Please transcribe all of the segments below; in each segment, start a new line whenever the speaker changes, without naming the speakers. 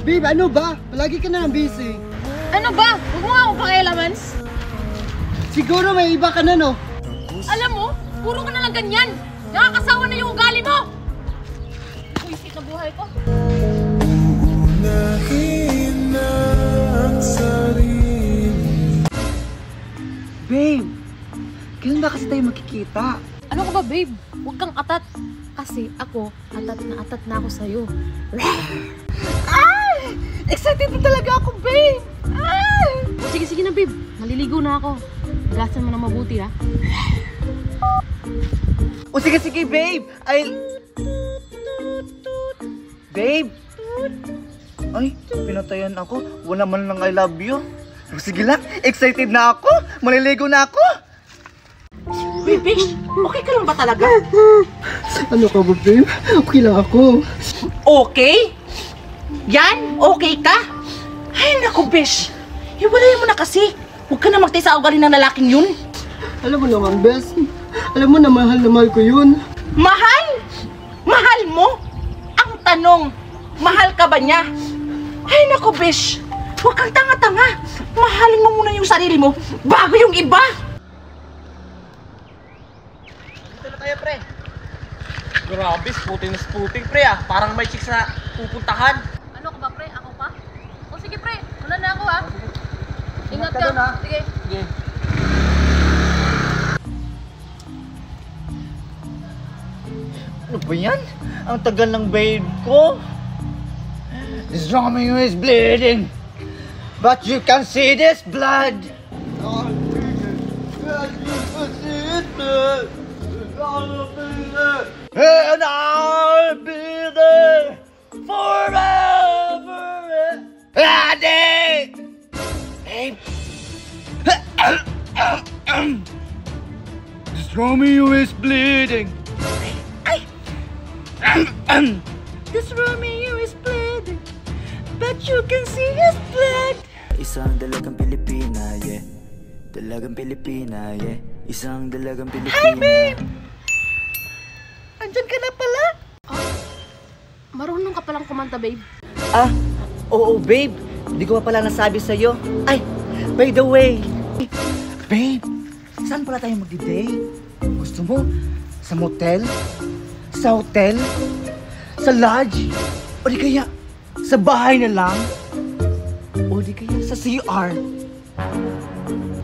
Babe, ano ba? Palagi ka na busy.
Ano ba? Huwag mo nga akong pakialaman.
Siguro may iba ka na, no?
Alam mo, puro ka na lang ganyan. Nakakasawa na yung ugali mo. Buisit na buhay ko.
Babe, kailan ba kasi tayo magkikita?
Ano ka ba, babe? Huwag kang atat. Kasi ako, atat na ako sa'yo.
Ay! Excited na talaga ako, babe! Ay!
Sige na, babe. Naliligo na ako. Gasan mo na mabuti, ha?
O sige, babe! Babe! Ay, pinatayan ako. Wala man lang I love you. O sige lang, excited na ako. Maliligo na ako.
Babe, okay ka lang ba talaga?
Ano ka ba, babe? Okay lang ako.
Okay? Yan? Okay ka? Ay, naku, besh. Hiwalayan mo na kasi. Huwag ka na magtay sa ugali ng lalaking yun.
Alam mo naman, bes. Alam mo na mahal ko yun.
Mahal? Mahal mo? Ang tanong, mahal ka ba niya? Ay, naku, besh. Huwag kang tanga-tanga. Mahalin mo muna yung sarili mo bago yung iba.
Dito na tayo, pre. Grabe, spooting, pre ah. Parang may chicks na pupuntahan.
Ano ka ba, pre? Ako pa? O sige, pre. Wala na ako, ha? Ingat ka.
doon, ha?
Sige.
Sige.
Ano ba yan? Ang tagal ng babe ko. This Romeo is bleeding. But you can see this blood. And I'll be there forever. Daddy! Babe. This Romeo is bleeding. This Romeo is bleeding, but you can see his blood.
Isang dalagang Pilipina, yeah. Dalagang Pilipina, yeah. Isang dalagang Pilipina.
Hi, babe! Andyan ka na pala?
Marunong ka palang kumanta, babe.
Ah, oo, babe. Hindi ko pa pala nasabi sa'yo. Ay, by the way. Babe, saan pala tayo mag-date? Gusto mo? Sa motel? Sa hotel? Sa lodge? O di kaya sa bahay na lang? O di kaya sa CR?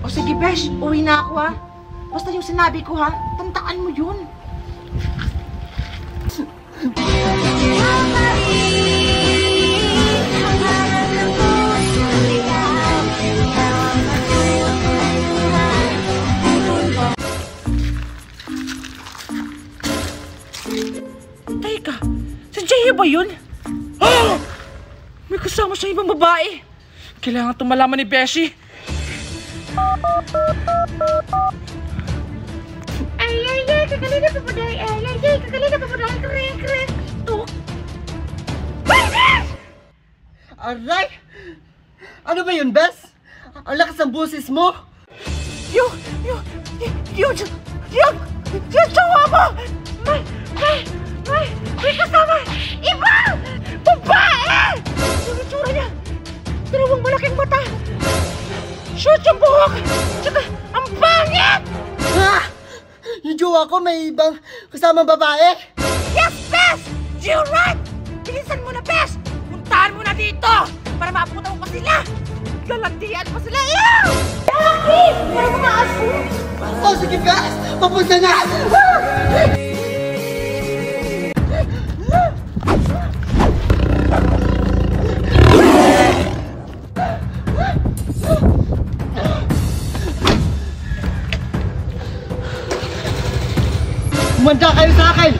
O sige, besh. Uwi na ako, ha? Basta yung sinabi ko, ha? Tandaan mo yun. Teka, si Jaya ba yun? Ah! May kasama siya ibang babae. Kailangan itong malaman ni Beshi. Ay, kakalina pa po dahil. Ay, kakalina pa po dahil. Kring. Tuk.
Aray! Ano ba yun, Bes? Ang lakas ng boses mo!
Yung jowa mo! May kasama! Iba! Babae! Yung itsura niya! Dalawang malaking mata! Shoot yung buhok! Tsaka, ang pangit!
Ha? Yung jowa ko may ibang kasamang babae?
Yes, Bes! You're right! Bilisan mo na, Bes! Puntahan mo na dito! Para maabutan mo pa sila! Lalandian pa sila! Ew! Bakit? Para mga aso!
Oh, sige, Bes! Papunta na! Umanda kayo sa akin!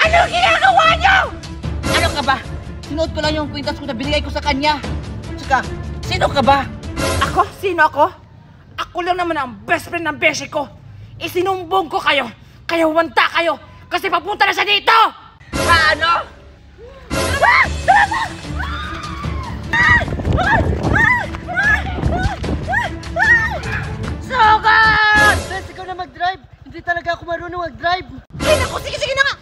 Ano ginagawa niyo? Ano ka ba? Sinuot ko lang yung kwintas ko na binigay ko sa kanya. Tsaka, sino ka ba? Ako? Sino ako? Ako lang naman ang best friend ng beshi ko. Isinumbong ko kayo. Kaya wanta kayo. Kasi papunta na siya dito! Ano?
Sugod! Bes, ikaw na mag-drive! Hindi talaga ako marunong mag-drive!
Ay naku, sige na nga!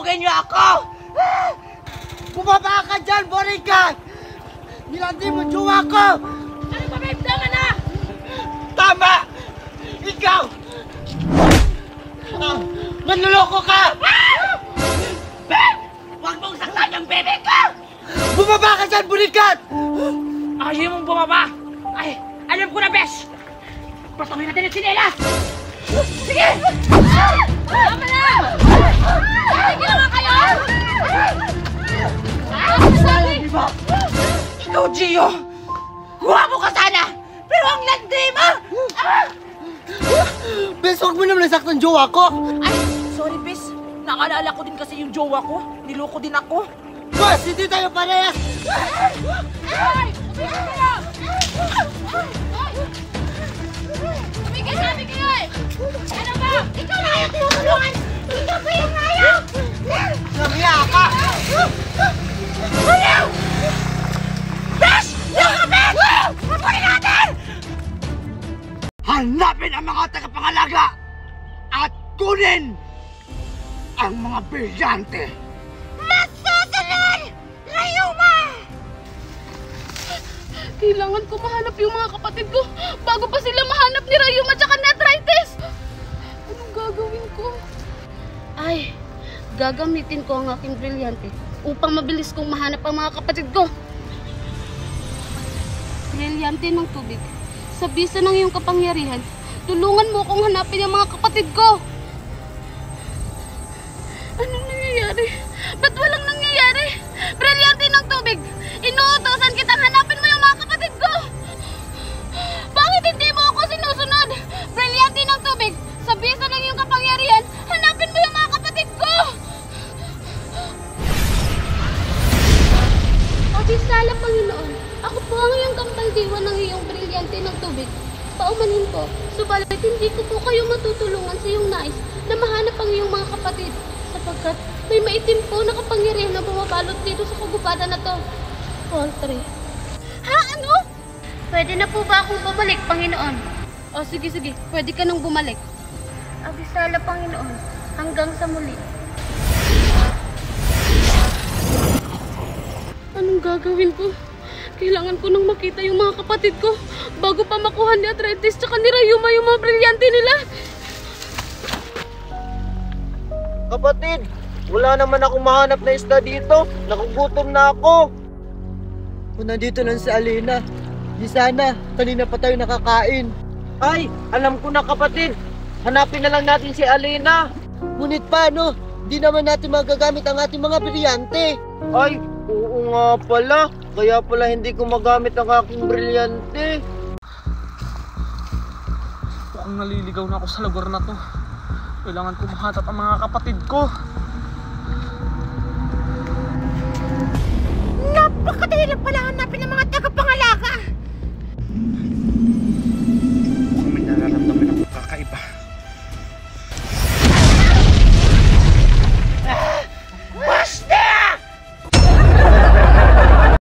Sunugin niyo ako!
Bumaba ka dyan, bodyguard! Nilandi mo jowa ko!
Ano ba, babe? Tama na!
Tama! Ikaw! Manluloko ka!
Beb! Huwag mong saktan yung bebe ko!
Bumaba ka dyan, bodyguard!
Ayaw mong bumaba! Ay, alam ko na, besh! Patuloy natin ang sinelas! Sige!
Tama na! Sige na nga kayo! Ano sabi?
Ikaw, Gio! Huwa mo ka sana! Pero ang landi mo!
Bes, huwag mo naman nasaktan jowa ko!
Ay, sorry, bes. Nakalala ko din kasi yung jowa ko. Niloko din ako.
Boss, hindi tayo parehas!
Ay! Tumigil kayo! Tumigil sabi kayo eh! Ano ba? Ikaw na ayaw tinutulungan! Ikaw ba yung ayaw?
Namiya ka!
Ayaw! Besh! Yung kapit! Mapunin natin!
Hanapin ang mga tagapangalaga at kunin ang mga brilyante!
Masusunod! Rayuma!
Kailangan ko mahanap yung mga kapatid ko bago pa sila mahanap ni Rayuma at Netrites! Anong gagawin ko? Ay, gagamitin ko ang aking brilyante upang mabilis kong mahanap ang mga kapatid ko. Brilyante ng tubig. Sa bisa ng iyong kapangyarihan, tulungan mo kong hanapin ang mga kapatid ko. Anong nangyayari? Ba't walang nangyayari? Brilyante ng tubig! Inuutosan kitang hanapin mo yung mga kapatid ko! Bakit hindi mo ako sinusunod? Brilyante ng tubig! Sa bisa ng iyong kapangyarihan, hanapin mo yung mga kapatid ko! Abisala, Panginoon, ako po ang iyong kampaldiwan ng iyong brilyante ng tubig. Paumanin ko, subalit hindi ko po kayo matutulungan sa iyong nais na mahanap ang iyong mga kapatid, sapagkat may maitim po na kapangyarihan na bumabalot dito sa kagubatan na to. Poultry. Ha? Ano? Pwede na po ba akong bumalik, Panginoon? O sige, pwede ka nang bumalik. Abisala, Panginoon, hanggang sa muli. Anong gagawin ko? Kailangan ko nang makita yung mga kapatid ko bago pa makuha ni Netrites tsaka ni Rayuma yung mga brilyante nila.
Kapatid, wala naman akong mahanap na isda dito. Nakugutom na ako.
Kung nandito lang si Alina, di sana, kanina pa tayo nakakain.
Ay, alam ko na kapatid. Hanapin na lang natin si Alina.
Ngunit paano? Di naman natin magagamit ang ating mga brilyante.
Ay, oo nga pala. Kaya pala hindi ko magamit ang aking brilyante. Mukhang naliligaw na ako sa lugar na to. Kailangan ko mahanap ang mga kapatid ko.
Napakadali lang pala hanapin ang mga